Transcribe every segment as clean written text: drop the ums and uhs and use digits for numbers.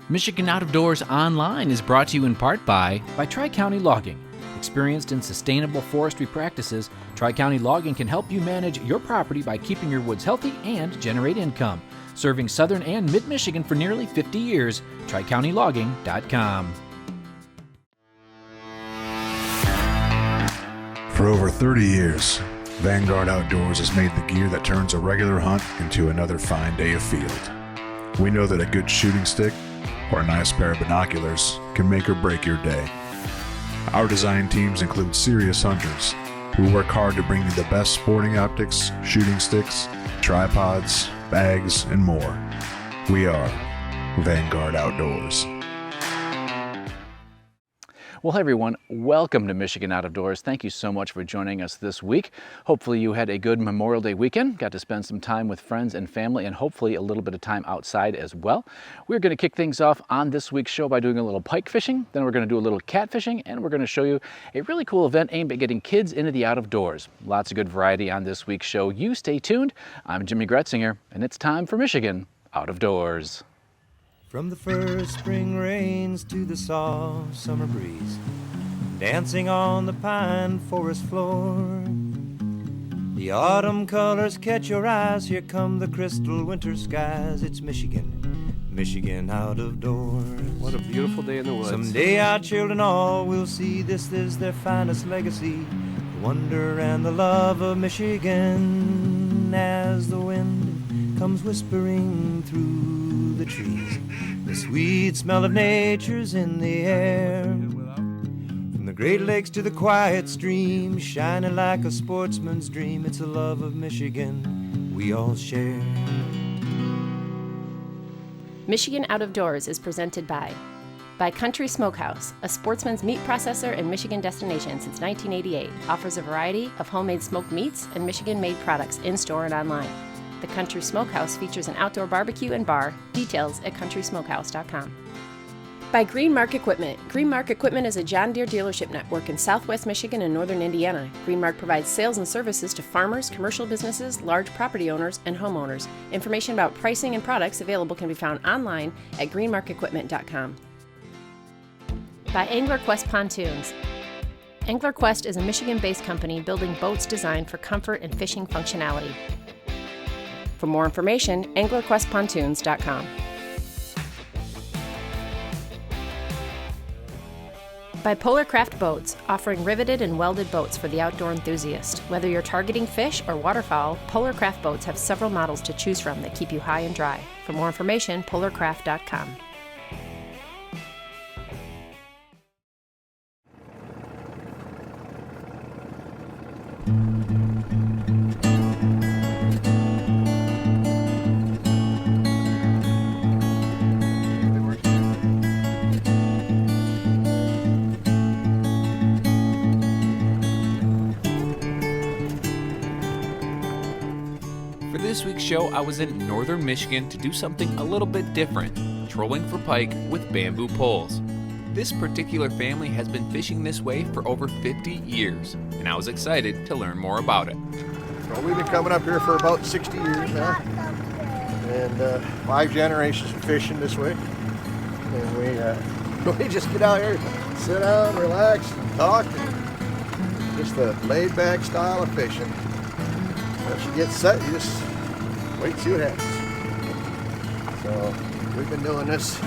Michigan Out of Doors Online is brought to you in part by Tri-County Logging. Experienced in sustainable forestry practices, Tri-County Logging can help you manage your property by keeping your woods healthy and generate income. Serving southern and mid-Michigan for nearly 50 years, TriCountyLogging.com. For over 30 years, Vanguard Outdoors has made the gear that turns a regular hunt into another fine day of field. We know that a good shooting stick or a nice pair of binoculars can make or break your day. Our design teams include serious hunters who work hard to bring you the best sporting optics, shooting sticks, tripods, bags, and more. We are Vanguard Outdoors. Well, hey everyone, welcome to Michigan Out of Doors. Thank you so much for joining us this week. Hopefully you had a good Memorial Day weekend, got to spend some time with friends and family, and hopefully a little bit of time outside as well. We're going to kick things off on this week's show by doing a little pike fishing, then we're going to do a little catfishing, and we're going to show you a really cool event aimed at getting kids into the out of doors. Lots of good variety on this week's show. You stay tuned. I'm Jimmy Gretzinger, and it's time for Michigan Out of Doors. From the first spring rains to the soft summer breeze, dancing on the pine forest floor, the autumn colors catch your eyes. Here come the crystal winter skies. It's Michigan, Michigan out of doors. What a beautiful day in the woods. Someday our children all will see this is their finest legacy, the wonder and the love of Michigan. As the wind comes whispering through the trees, the sweet smell of nature's in the air. From the Great Lakes to the quiet stream, shining like a sportsman's dream, it's a love of Michigan we all share. Michigan Out of Doors is presented by Country Smokehouse, a sportsman's meat processor and Michigan destination since 1988. Offers a variety of homemade smoked meats and Michigan-made products in-store and online. The Country Smokehouse features an outdoor barbecue and bar. Details at countrysmokehouse.com. By Greenmark Equipment. Greenmark Equipment is a John Deere dealership network in southwest Michigan and northern Indiana. Greenmark provides sales and services to farmers, commercial businesses, large property owners, and homeowners. Information about pricing and products available can be found online at greenmarkequipment.com. By Angler Quest Pontoons. Angler Quest is a Michigan-based company building boats designed for comfort and fishing functionality. For more information, anglerquestpontoons.com. By Polar Craft Boats, offering riveted and welded boats for the outdoor enthusiast. Whether you're targeting fish or waterfowl, Polar Craft Boats have several models to choose from that keep you high and dry. For more information, polarcraft.com. For this week's show, I was in northern Michigan to do something a little bit different, trolling for pike with bamboo poles. This particular family has been fishing this way for over 50 years, and I was excited to learn more about it. Well, we've been coming up here for about 60 years now, and 5 generations of fishing this way. And we just get out here, sit down, relax, and talk, and just a laid-back style of fishing. Once you get set, you just wait and see what happens. So we've been doing this a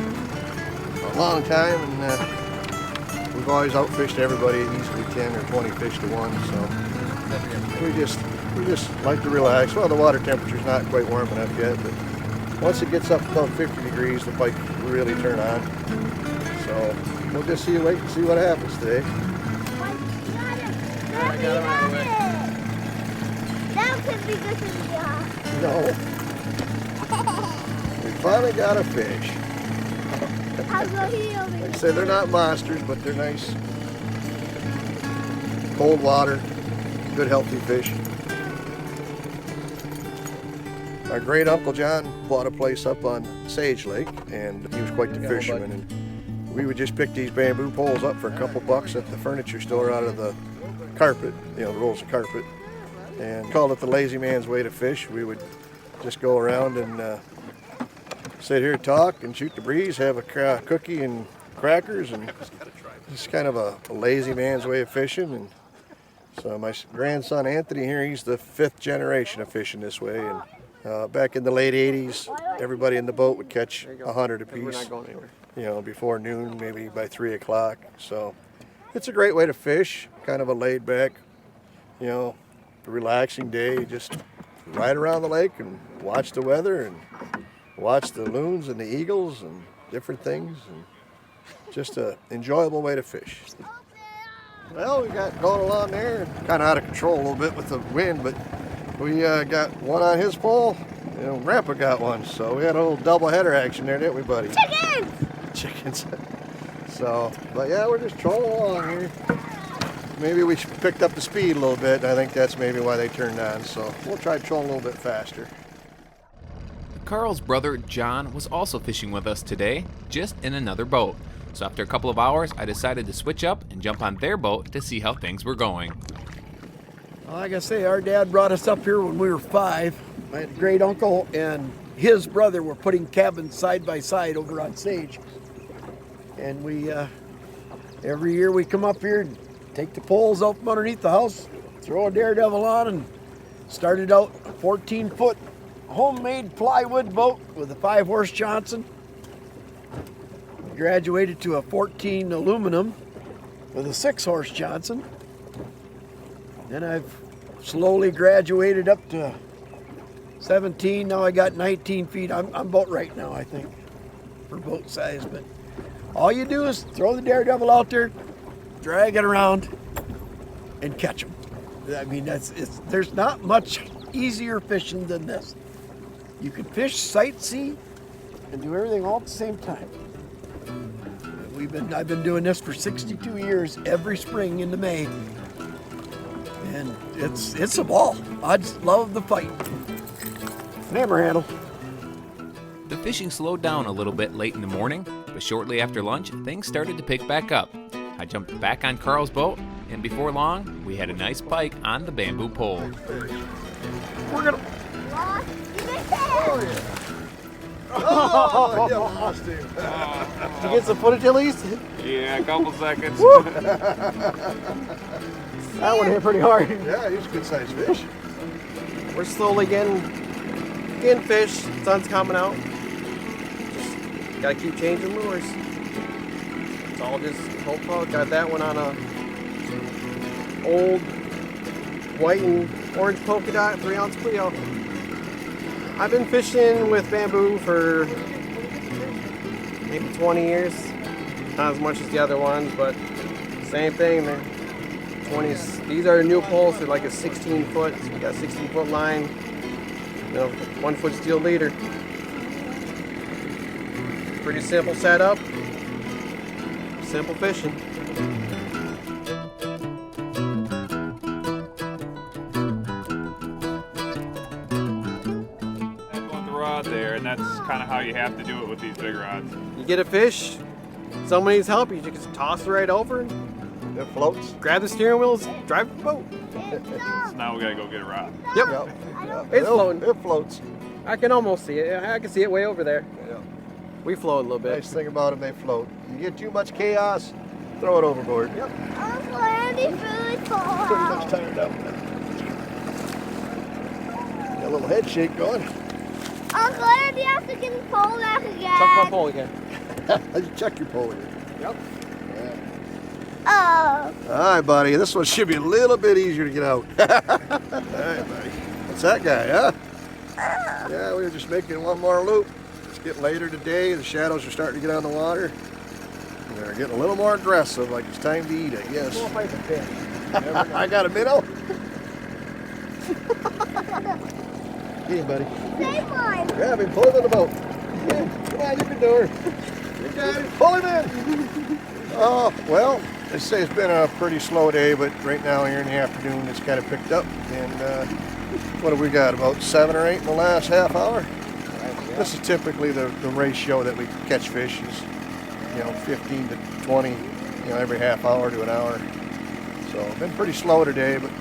long time, and we've always outfished everybody easily 10 or 20 fish to one. So we just like to relax. Well, the water temperature's not quite warm enough yet, but once it gets up above 50 degrees, the pike will really turn on. So we'll just wait and see what happens today. I got him out of the way. That could be good to be off. No. We finally got a fish. I'll go here over Like I said, they're not monsters, but they're nice. Cold water, good healthy fish. Our great Uncle John bought a place up on Sage Lake, and he was quite the fisherman. And we would just pick these bamboo poles up for a couple bucks at the furniture store out of the carpet, the rolls of carpet, and called it the lazy man's way to fish. We would just go around and sit here, talk, and shoot the breeze, have a cookie and crackers, and it's kind of a lazy man's way of fishing. And so my grandson Anthony here, he's the 5th generation of fishing this way. And back in the late 80s, everybody in the boat would catch 100 apiece. We're not going anywhere. You know, before noon, maybe by 3 o'clock. So it's a great way to fish, kind of a laid back, you know, relaxing day. Just ride around the lake and watch the weather and watch the loons and the eagles and different things. And just an enjoyable way to fish. Well, we got going along there, kind of out of control a little bit with the wind, but we got one on his pole. You know, Grandpa got one, so we had a little double header action there, didn't we, buddy? Chickens. So, but yeah, we're just trolling along here. Maybe we picked up the speed a little bit. I think that's maybe why they turned on. So we'll try trolling a little bit faster. Carl's brother John was also fishing with us today, just in another boat. So after a couple of hours, I decided to switch up and jump on their boat to see how things were going. Like I say, our dad brought us up here when we were 5. My great uncle and his brother were putting cabins side by side over on Sage. And we, every year we come up here and take the poles out from underneath the house, throw a Daredevil on, and started out a 14-foot homemade plywood boat with a 5-horse Johnson. Graduated to a 14 aluminum with a 6-horse Johnson. Then I've slowly graduated up to 17. Now I got 19 feet. I'm about right now, I think, for boat size. But all you do is throw the Daredevil out there, drag it around, and catch them. I mean, there's not much easier fishing than this. You can fish, sightsee, and do everything all at the same time. I've been doing this for 62 years, every spring into May, and it's a ball. I just love the fight. Hammer handle. The fishing slowed down a little bit late in the morning, but shortly after lunch, things started to pick back up. I jumped back on Carl's boat, and before long, we had a nice pike on the bamboo pole. We're gonna. Oh, yeah. Oh, you lost him. Did you get some footage at least? Yeah, a couple seconds. That one hit pretty hard. Yeah, he's a good sized fish. We're slowly getting fish. Sun's coming out. Just gotta keep changing lures. It's all just hopeful. Got that one on a old white and orange polka dot 3-ounce Cleo. I've been fishing with bamboo for maybe 20 years. Not as much as the other ones, but same thing. They're 20s. These are new poles. They're like a 16-foot. So we got a 16-foot line. You know, 1-foot steel leader. Pretty simple setup. Simple fishing. There, and that's kind of how you have to do it with these big rods. You get a fish, someone needs help, you just toss it right over and It floats. grab the steering wheel and drive the boat. So now we gotta go get a rod. Yep, it's floating. It floats. I can almost see it. I can see it way over there. Yeah. We float a little bit. Nice thing about them, they float. You get too much chaos, throw it overboard. Yep. Uncle Andy food Pretty much for tired up. Got a little head shake going. Uncle Andy has to get the pole back again. Chuck my pole again. You check your pole here. Yep. Oh. All right, buddy. This one should be a little bit easier to get out. All right, buddy. What's that guy, huh? Yeah, we were just making one more loop. It's getting later today. The shadows are starting to get on the water. And they're getting a little more aggressive, like it's time to eat, I guess. I got a minnow. Hey, buddy. Same one. Grab him, pull him in the boat. Yeah, come on, you can do her. You got him, pull him in. Oh, well, they say it's been a pretty slow day, but right now here in the afternoon it's kind of picked up. And what have we got, about 7 or 8 in the last half hour? This is typically the ratio that we catch fish is, 15 to 20, every half hour to an hour. So been pretty slow today, but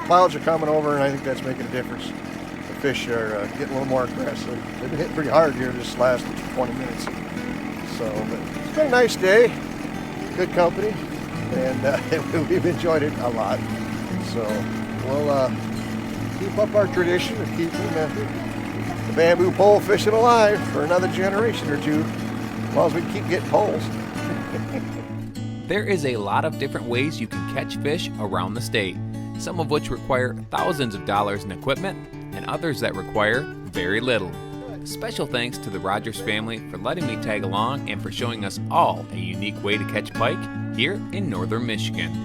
clouds are coming over, and I think that's making a difference. fish are getting a little more aggressive. They've been hitting pretty hard here this last 20 minutes. So, but it's been a nice day, good company, and we've enjoyed it a lot. So we'll keep up our tradition of keeping the bamboo pole fishing alive for another generation or two, as long as we keep getting poles. There is a lot of different ways you can catch fish around the state, some of which require thousands of dollars in equipment and others that require very little. Special thanks to the Rogers family for letting me tag along and for showing us all a unique way to catch pike here in northern Michigan.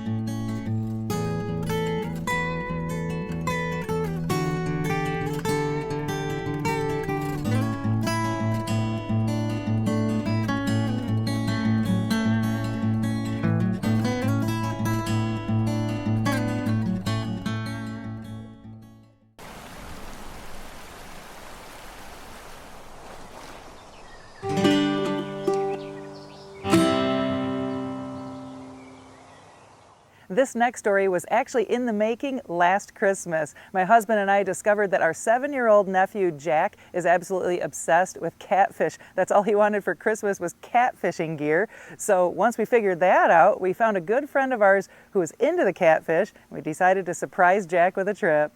This next story was actually in the making last Christmas. My husband and I discovered that our 7-year-old nephew, Jack, is absolutely obsessed with catfish. That's all he wanted for Christmas was catfishing gear. So once we figured that out, we found a good friend of ours who was into the catfish. We decided to surprise Jack with a trip.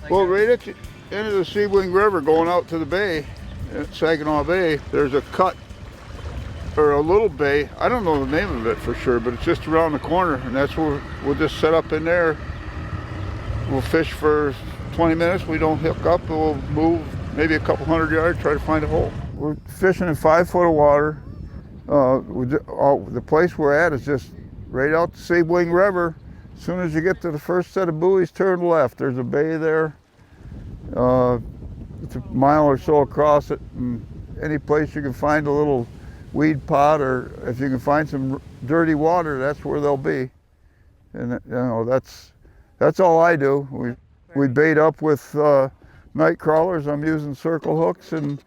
Well, right at the end of the Sebring River going out to the bay, at Saginaw Bay, there's a cut, or a little bay. I don't know the name of it for sure, but it's just around the corner, and that's where we'll just set up in there. We'll fish for 20 minutes. We don't hook up, we'll move maybe a couple hundred yards, try to find a hole. We're fishing in 5 foot of water. The place we're at is just right out the Sebring River. As soon as you get to the first set of buoys, turn left. There's a bay there. It's a mile or so across it, and any place you can find a little weed pot, or if you can find some dirty water, that's where they'll be. And you know, that's all I do. We bait up with night crawlers. I'm using circle hooks and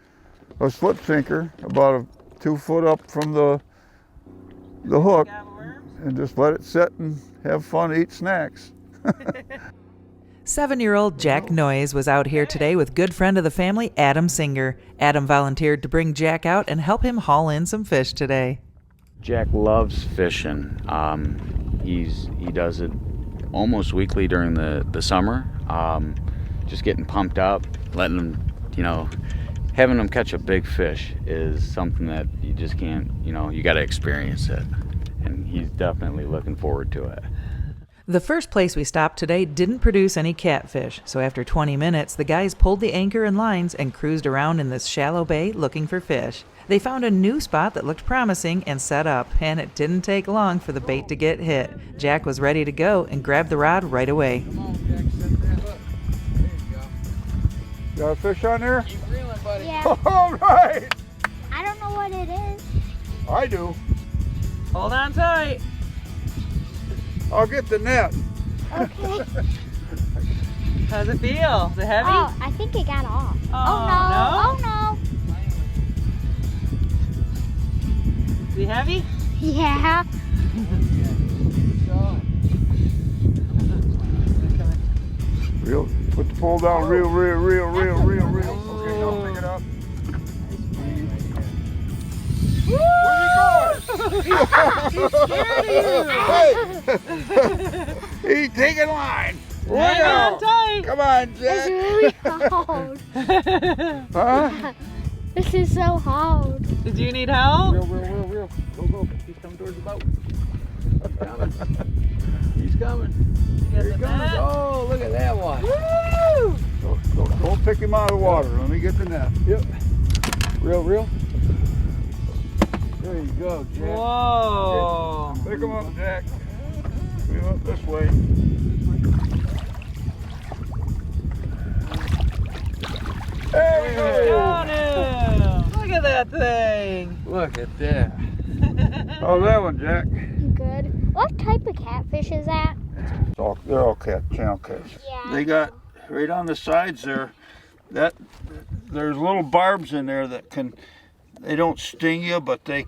a slip sinker about 2 foot up from the hook, and just let it sit and have fun, eat snacks. 7-year-old Jack Noyes was out here today with good friend of the family, Adam Singer. Adam volunteered to bring Jack out and help him haul in some fish today. Jack loves fishing. He does it almost weekly during the summer. Just getting pumped up, letting him, having him catch a big fish is something that you just can't, you got to experience it. And he's definitely looking forward to it. The first place we stopped today didn't produce any catfish, so after 20 minutes, the guys pulled the anchor and lines and cruised around in this shallow bay looking for fish. They found a new spot that looked promising and set up, and it didn't take long for the bait to get hit. Jack was ready to go and grabbed the rod right away. Got a fish on there? Keep reeling, buddy. Yeah. All right. I don't know what it is. I do. Hold on tight. I'll get the net. Okay. How's it feel? Is it heavy? Oh, I think it got off. Oh, no. Oh no. Is it heavy? Yeah. Reel. Put the pole down. Reel. Okay, now pick it up. Where's he going? He's taking line. Hang on tight. Come on, Jack. It's really hard. Huh? This is so hard. Did you need help? Reel. Go. He's coming towards the boat. He's coming. Here he comes. Oh, look at that one. Woo! Don't pick him out of the water. Let me get the net. Yep. Reel. There you go, Jack. Whoa. Pick him up, Jack. Pick him up this way. There we go. Got him. Look at that thing. Look at that. How's that one, Jack? Good. What type of catfish is that? They're all channel catfish. Yeah. They got right on the sides there. There's little barbs in there that they don't sting you, but they're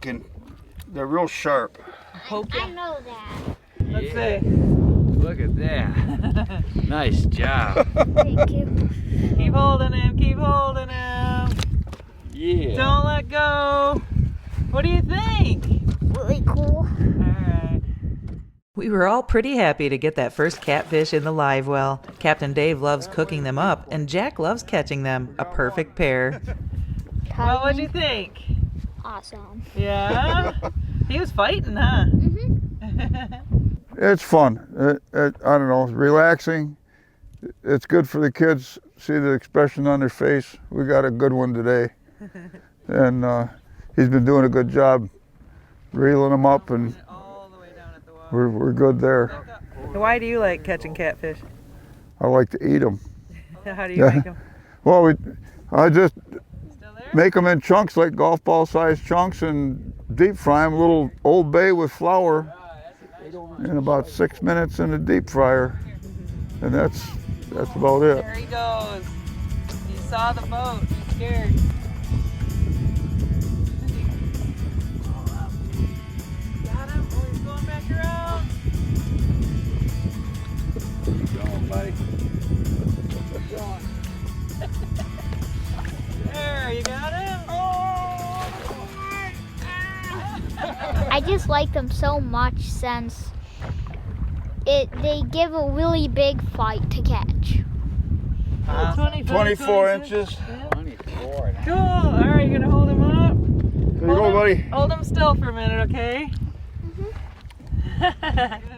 real sharp. I know that. Let's see. Look at that. Nice job. Thank you. Keep holding him, keep holding him. Yeah. Don't let go. What do you think? Really cool. Alright. We were all pretty happy to get that first catfish in the live well. Captain Dave loves cooking them up, and Jack loves catching them. A perfect pair. Well, what'd you think? Awesome. Yeah? He was fighting, huh? It's fun. I don't know, relaxing. It's good for the kids. See the expression on their face. We got a good one today. And he's been doing a good job reeling them up, and we're good there. Why do you like catching catfish? I like to eat them. How do you make them? Well, I just make them in chunks, like golf ball sized chunks, and deep fry them, a little Old Bay with flour in about 6 minutes in the deep fryer. And that's about it. There he goes. He saw the boat. He's scared. Got him. Oh, he's going back around. Keep going, buddy. Keep going. There, you got him. I just like them so much since they give a really big fight to catch. 24 inches. Yeah. 24. Cool. All right, you gonna hold him up? There you go, buddy. Hold him still for a minute, okay?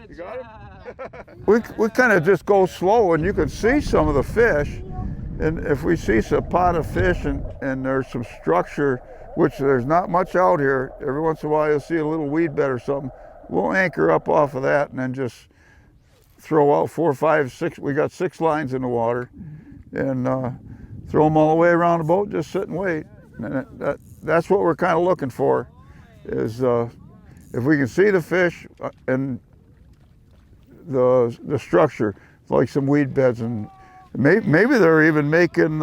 You got him? We kind of just go slow, and you can see some of the fish. And if we see a pot of fish and there's some structure, which there's not much out here, every once in a while you'll see a little weed bed or something, we'll anchor up off of that and then just throw out 4, 5, 6. We got 6 lines in the water, and throw them all the way around the boat, just sit and wait. And that's what we're kind of looking for, is if we can see the fish and the structure, like some weed beds, and maybe they're even making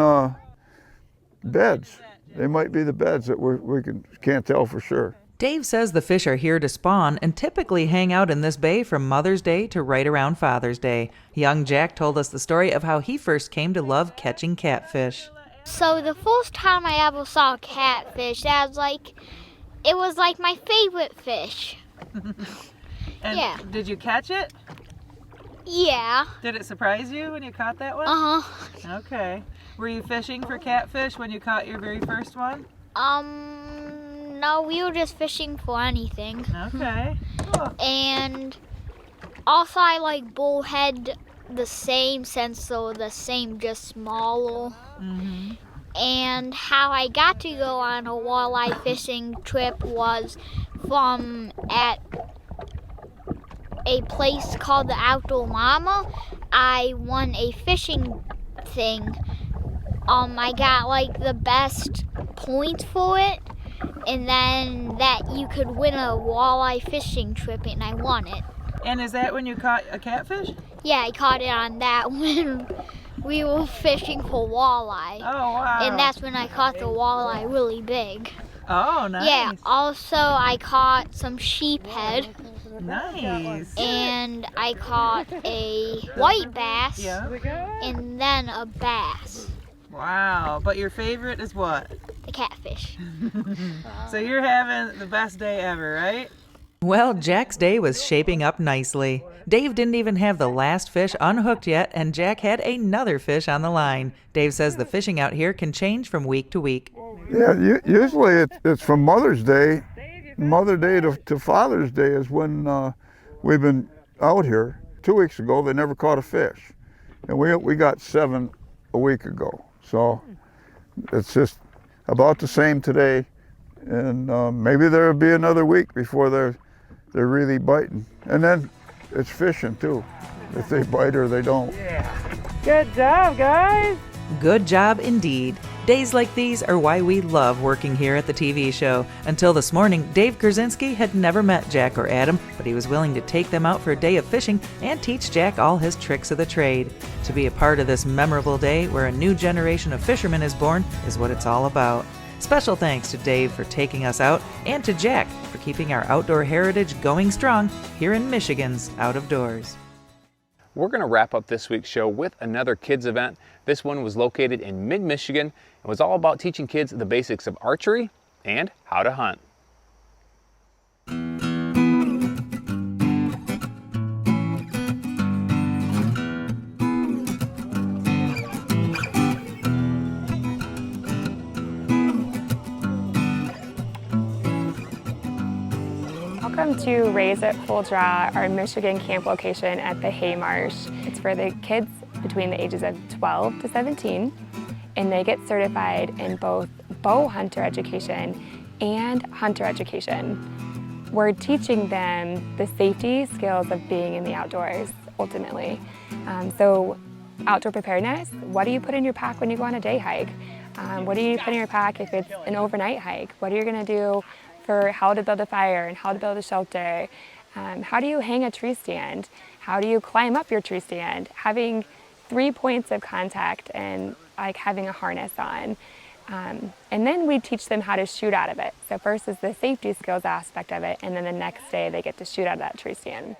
beds. They might be the beds that we can't tell for sure. Dave says the fish are here to spawn and typically hang out in this bay from Mother's Day to right around Father's Day. Young Jack told us the story of how he first came to love catching catfish. So the first time I ever saw catfish, it was like my favorite fish. And yeah. Did you catch it? Yeah. Did it surprise you when you caught that one? Uh-huh. Okay. Were you fishing for catfish when you caught your very first one? No, we were just fishing for anything. Okay. Cool. And also I like bullhead the same, since they're the same, just smaller. Mm-hmm. And how I got to go on a walleye fishing trip was at a place called the Outdoor Mama. I won a fishing thing. I got like the best points for it, and then that you could win a walleye fishing trip, and I won it. And is that when you caught a catfish? Yeah, I caught it on that when we were fishing for walleye. Oh, wow. And that's when I caught the walleye really big. Oh, nice. Yeah, also I caught some sheephead. Nice. And I caught a white bass, Yeah. and then a bass. Wow. But your favorite is what? The catfish. So you're having the best day ever, right? Well, Jack's day was shaping up nicely. Dave didn't even have the last fish unhooked yet, and Jack had another fish on the line. Dave says the fishing out here can change from week to week. Yeah, usually it's from Mother's Day. Mother's Day to Father's Day is when we've been out here. 2 weeks ago, they never caught a fish. And we got 7 a week ago. So it's just about the same today. And maybe there'll be another week before they're really biting. And then it's fishing too, if they bite or they don't. Good job, guys. Good job indeed. Days like these are why we love working here at the TV show. Until this morning, Dave Krasinski had never met Jack or Adam, but he was willing to take them out for a day of fishing and teach Jack all his tricks of the trade. To be a part of this memorable day where a new generation of fishermen is born is what it's all about. Special thanks to Dave for taking us out and to Jack for keeping our outdoor heritage going strong here in Michigan's Out of Doors. We're going to wrap up this week's show with another kids event. This one was located in mid-Michigan and was all about teaching kids the basics of archery and how to hunt. Welcome to Raise It Full Draw, our Michigan camp location at the Haymarsh. It's for the kids between the ages of 12 to 17, and they get certified in both bow hunter education and hunter education. We're teaching them the safety skills of being in the outdoors, ultimately. So outdoor preparedness, what do you put in your pack when you go on a day hike? What do you put in your pack if it's an overnight hike? What are you gonna do for how to build a fire and how to build a shelter? How do you hang a tree stand? How do you climb up your tree stand? Having 3 points of contact and like having a harness on. And then we teach them how to shoot out of it. So first is the safety skills aspect of it, and then the next day they get to shoot out of that tree stand.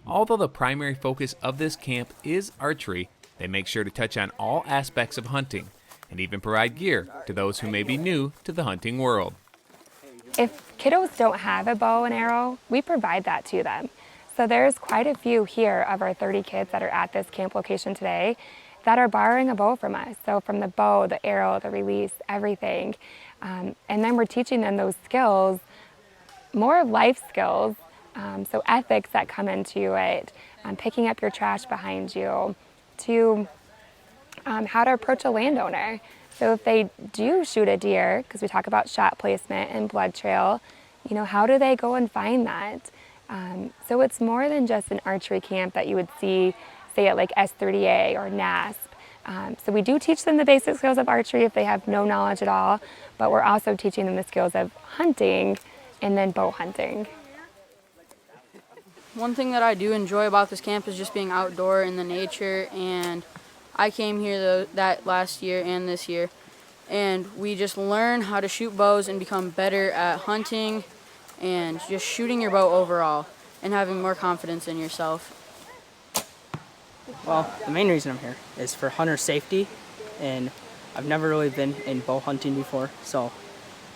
Although the primary focus of this camp is archery, they make sure to touch on all aspects of hunting and even provide gear to those who may be new to the hunting world. If kiddos don't have a bow and arrow, we provide that to them. So there's quite a few here of our 30 kids that are at this camp location today that are borrowing a bow from us. So from the bow, the arrow, the release, everything. And then we're teaching them those skills, more life skills, so ethics that come into it, picking up your trash behind you, to how to approach a landowner. So if they do shoot a deer, because we talk about shot placement and blood trail, you know, how do they go and find that? So it's more than just an archery camp that you would see, say at like S30A or NASP. So we do teach them the basic skills of archery if they have no knowledge at all, but we're also teaching them the skills of hunting and then bow hunting. One thing that I do enjoy about this camp is just being outdoor in the nature, and I came here that last year and this year, and we just learn how to shoot bows and become better at hunting and just shooting your bow overall and having more confidence in yourself. Well, the main reason I'm here is for hunter safety, and I've never really been in bow hunting before,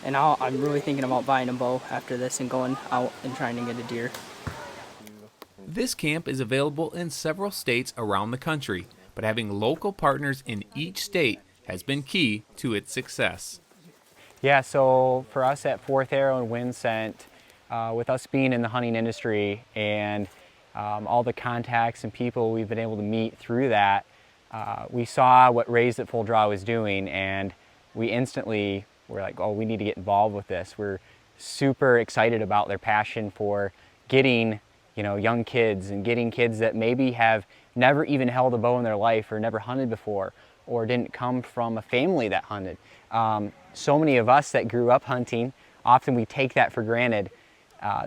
and now I'm really thinking about buying a bow after this and going out and trying to get a deer. This camp is available in several states around the country, but having local partners in each state has been key to its success. Yeah, so for us at Fourth Arrow and Winsent, with us being in the hunting industry and all the contacts and people we've been able to meet through that, we saw what Raised at Full Draw was doing, and we instantly were like, oh, we need to get involved with this. We're super excited about their passion for getting, you know, young kids and getting kids that maybe have never even held a bow in their life or never hunted before or didn't come from a family that hunted. So many of us that grew up hunting, often we take that for granted.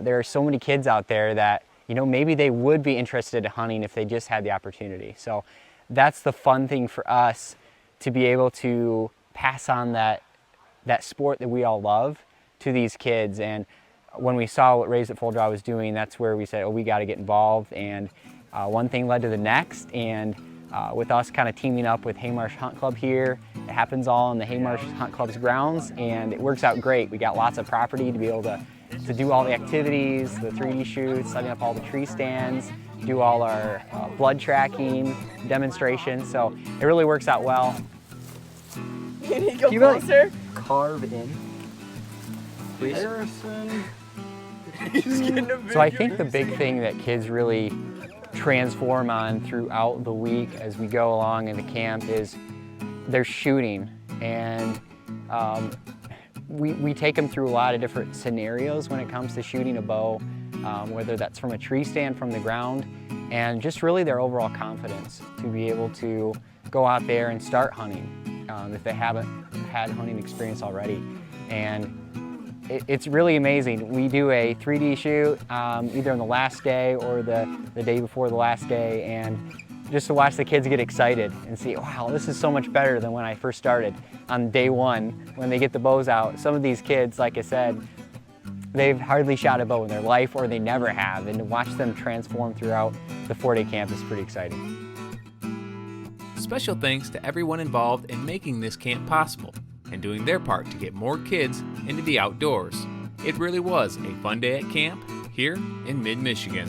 There are so many kids out there that, you know, maybe they would be interested in hunting if they just had the opportunity. So that's the fun thing for us, to be able to pass on that sport that we all love to these kids. And when we saw what Raised at Full Draw was doing, that's where we said, oh, we got to get involved. And one thing led to the next, and with us kind of teaming up with Haymarsh Hunt Club here, it happens all in the Haymarsh Hunt Club's grounds, and it works out great. We got lots of property to be able to do all the activities, the 3D shoots, setting up all the tree stands, do all our blood tracking demonstrations, so it really works out well. Can you go closer? Carve in. Please. So I think the big thing that kids really transform on throughout the week as we go along in the camp is their shooting, and we take them through a lot of different scenarios when it comes to shooting a bow, whether that's from a tree stand, from the ground, and just really their overall confidence to be able to go out there and start hunting if they haven't had hunting experience already. And it's really amazing. We do a 3D shoot either on the last day or the day before the last day, and just to watch the kids get excited and see, wow, this is so much better than when I first started on day one when they get the bows out. Some of these kids, like I said, they've hardly shot a bow in their life or they never have, and to watch them transform throughout the 4-day camp is pretty exciting. Special thanks to everyone involved in making this camp possible and doing their part to get more kids into the outdoors. It really was a fun day at camp here in mid-Michigan.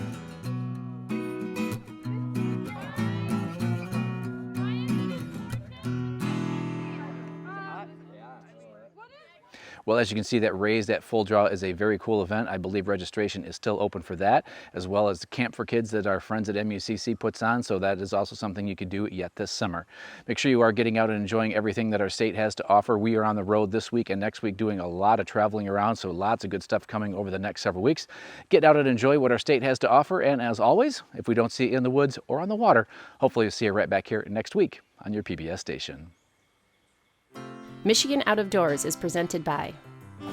Well, as you can see, that Raised at Full Draw is a very cool event. I believe registration is still open for that, as well as the Camp for Kids that our friends at MUCC puts on, so that is also something you could do yet this summer. Make sure you are getting out and enjoying everything that our state has to offer. We are on the road this week and next week doing a lot of traveling around, so lots of good stuff coming over the next several weeks. Get out and enjoy what our state has to offer, and as always, if we don't see you in the woods or on the water, hopefully you'll see you right back here next week on your PBS station. Michigan Out of Doors is presented by.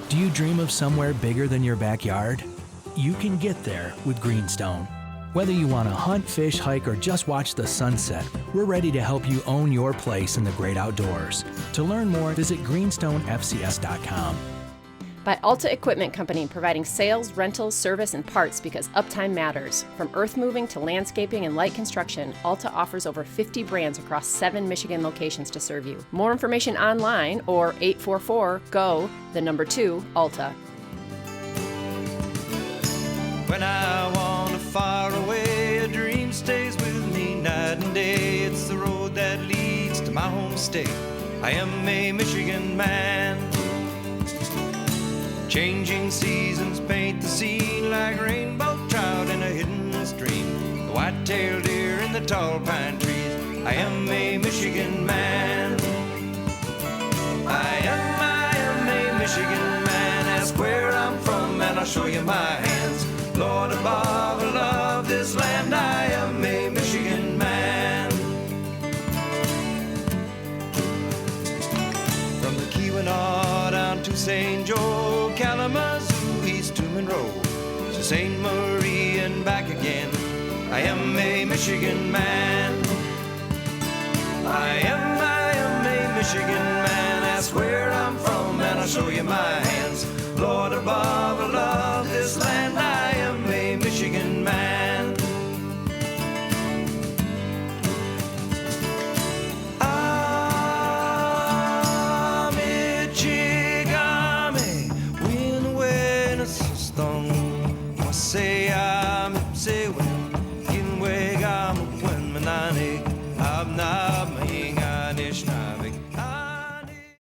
Do you dream of somewhere bigger than your backyard? You can get there with Greenstone. Whether you want to hunt, fish, hike, or just watch the sunset, we're ready to help you own your place in the great outdoors. To learn more, visit greenstonefcs.com. By Alta Equipment Company, providing sales, rentals, service, and parts because uptime matters. From earth moving to landscaping and light construction, Alta offers over 50 brands across 7 Michigan locations to serve you. More information online or 844-GO-2-ALTA. When I wander far away, a dream stays with me night and day. It's the road that leads to my home state. I am a Michigan man. Changing seasons paint the scene like rainbow trout in a hidden stream. The white-tailed deer in the tall pine trees. I am a Michigan man. I am a Michigan man. Ask where I'm from and I'll show you my hands. Lord above, I love this land. I am a Michigan man. From the Keweenaw down to St. Joe, Kalamazoo, East to Monroe, to St. Marie and back again. I am a Michigan man. I am a Michigan man. Ask where I'm from and I'll show you my hands. Lord above, I love